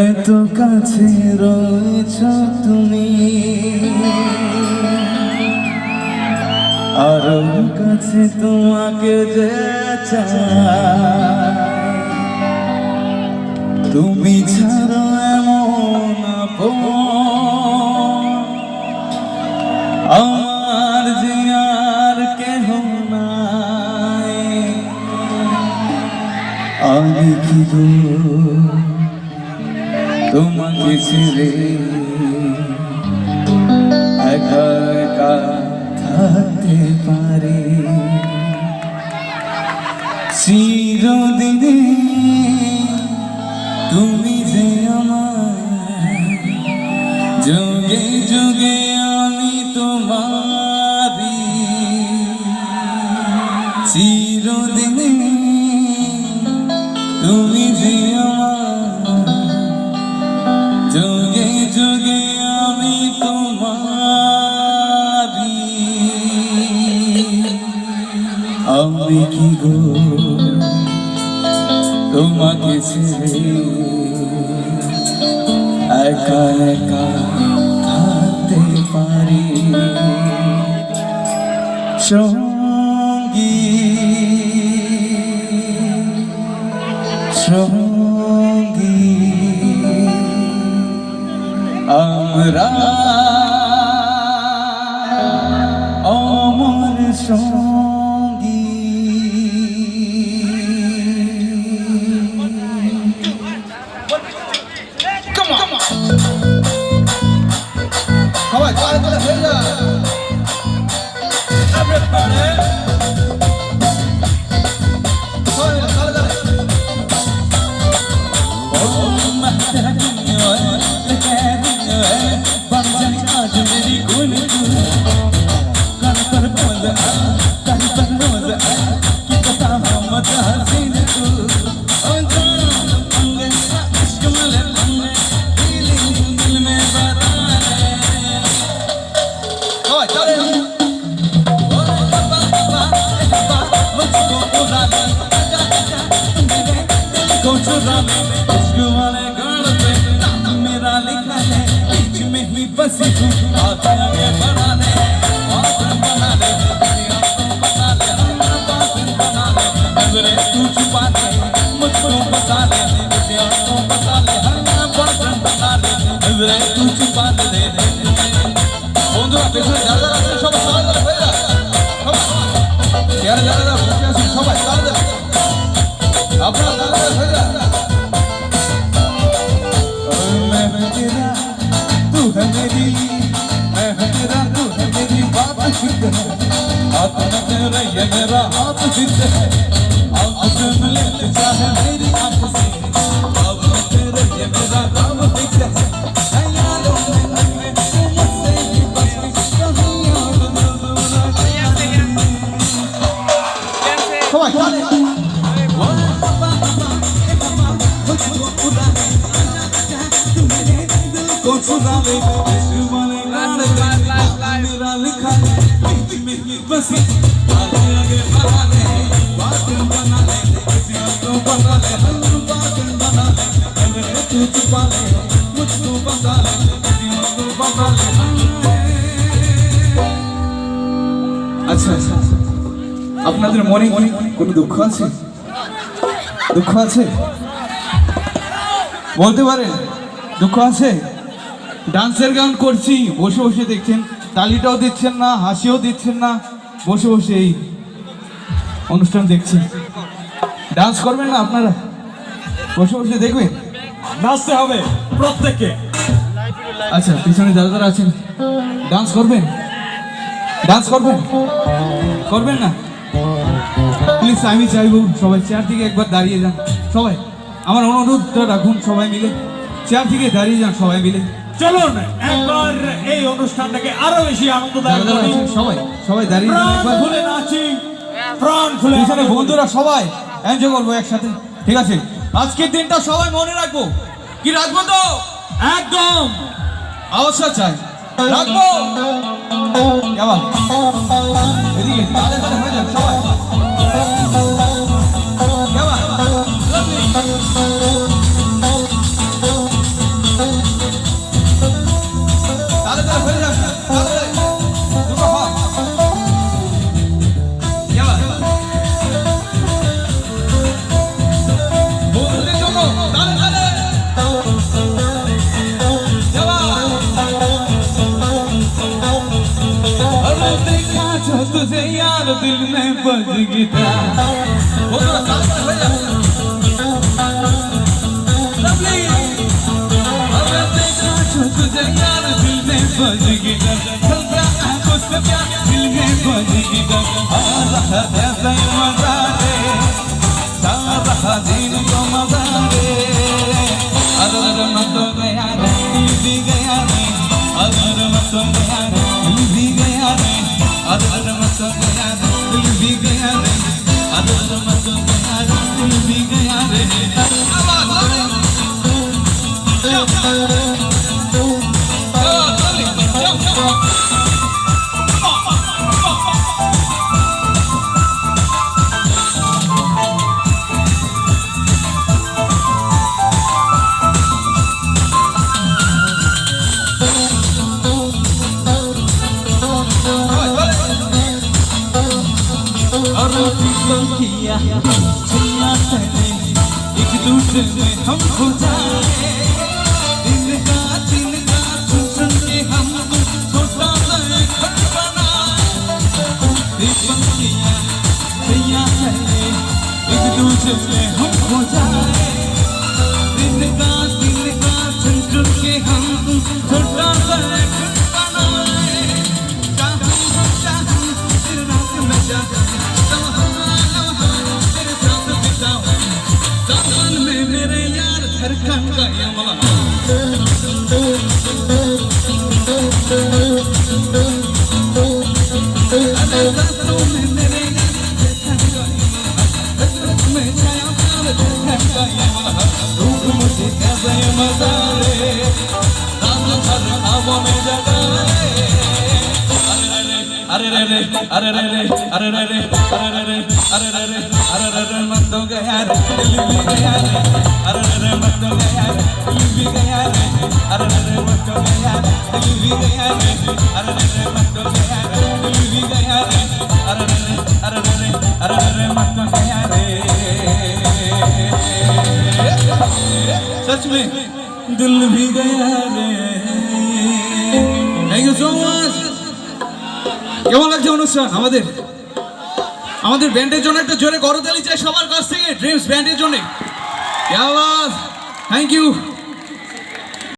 এত কাছে রয়েছ তুমি, আরো কাছে তোমাকে যে চাই, তুমি ছাড়া এমন আপন আমার যে আর কেহ নাই। আমি কি গো তোমাকে ছেড়ে একা একা থাকতে পারি চিরদিনে। তুমি যে আমার যুগে যুগে আমি তোমারি চিরদিনে। তুমি যে আমার যুগে যুগে আমি তোমারি। আমি কি গো তোমাকে ছেড়ে একা একা থাকতে পারি সঙ্গী সঙ্গী আমরা অমর সঙ্গী। সবাই তালে তালে হয়ে যা मेरा लिखा है बीच में ही बसी हूँ आगे आगे बढ़ा ले बना ले बना ले बना ले नजरे तू छुपा ले मुझको बता ले बता ले बना ले नजरे तू छुपा ले বন্ধুরা পেছনে যারা যারা আছেন সবাই তাড়াতাড়ি হয়ে যা যারা যারা বসে আছেন সবাই তাড়াতাড়ি আপনারা তাড়াতাড়ি হয়ে যা। मैं तेरा तू है मेरी मैं तेरा तू है मेरी बात सिद्ध है हाथ में तेरा ये मेरा हाथ सिद्ध है आँख से मिले चाहे मेरी आँख से अब मैं तेरा ये मेरा काम फिक्स है यारों में लगे तू मुझसे ही बस कहीं और सबाई चले चुरा ले वाले मेरा लिखा है बीच में ही बसी आगे आगे बढ़ा ले बात बना ले तो बना ले बात बना ले मेरे तू छुपा ले मुझको बता ले तो बता ले। আচ্ছা আপনাদের মনে কোনো দুঃখ আছে? দুঃখ আছে বলতে পারেন? দুঃখ আছে? ডান্সের গান করছি বসে বসে দেখছেন, তালিটাও দিচ্ছেন না, হাসিও দিচ্ছেন না, বসে বসে এই অনুষ্ঠান দেখছেন। ডান্স করবেন না আপনারা? বসে বসে দেখবেন? নাচতে হবে প্রত্যেককে। আচ্ছা পিছনে যারা যারা আছেন ডান্স করবেন? ডান্স করবেন? করবেন না? প্লিজ আমি চাইবো সবাই চেয়ার থেকে একবার দাঁড়িয়ে যান। সবাই আমার অনুরোধটা রাখুন, সবাই মিলে চেয়ার থেকে দাঁড়িয়ে যান সবাই মিলে। চলুন একবার এই অনুষ্ঠানটাকে আরো বেশি আনন্দদায়ক করি। সবাই সবাই দাঁড়িয়ে যান, একবার খুলে নাচি, প্রাণ খুলে। পিছনে বন্ধুরা সবাই এনজয় করবো একসাথে, ঠিক আছে? আজকের দিনটা সবাই মনে রাখবো। কি রাখবো তো? একদম আওয়াজটা চাই, রাখবো। কেমন এদিকে তালে তালে হয়ে যান সবাই। কেমন गीता বন্ধুরা তাড়াতাড়ি হয়ে যাবে लवली अब देखा तुझे यार दिल में बज गीता चल गया आंखों से प्यार दिल में बज गीता आ रहा है सही मजा रे जा रहा दिन को मजा रे अदर मत तो गया रे दिल भी गया रे अदर मत तो गया रे दिल भी गया रे अदर मत तो गया रे दिल भी गया रे अदर मत तो गया रे दिल भी गया रे किया चलना पहले एक दूसरे में हम खो जाए दिन का सुन के हम छोटा सा घर बनाए किया पहले एक दूसरे में हम खो जाए दिन का सुन के हम छोटा सा घर बनाए रात में जाए मेरे यार धड़कन का यमला मेरे में छाया धड़कन का यमला रूप मुझे कैसे मजा रे रात भर ख्वाबों में जगा रे अरे रे रे अरे रे रे अरे रे रे अरे रे रे अरे रे रे अरे रे रे मत तो गया रे दिल भी गया रे अरे रे रे मत तो गया रे दिल भी गया रे अरे रे रे मत तो गया रे दिल भी गया रे अरे रे रे मत तो गया रे दिल भी गया रे अरे रे रे अरे रे रे अरे रे रे मत तो गया रे सच में दिल भी गया रे थैंक यू सो मच কেমন লাগছে অনুষ্ঠান আমাদের ব্যান্ডের জন্য একটা জোরে করতালি চাই সবার কাছ থেকে ড্রিমস ব্যান্ডের জন্য কি আওয়াজ থ্যাংক ইউ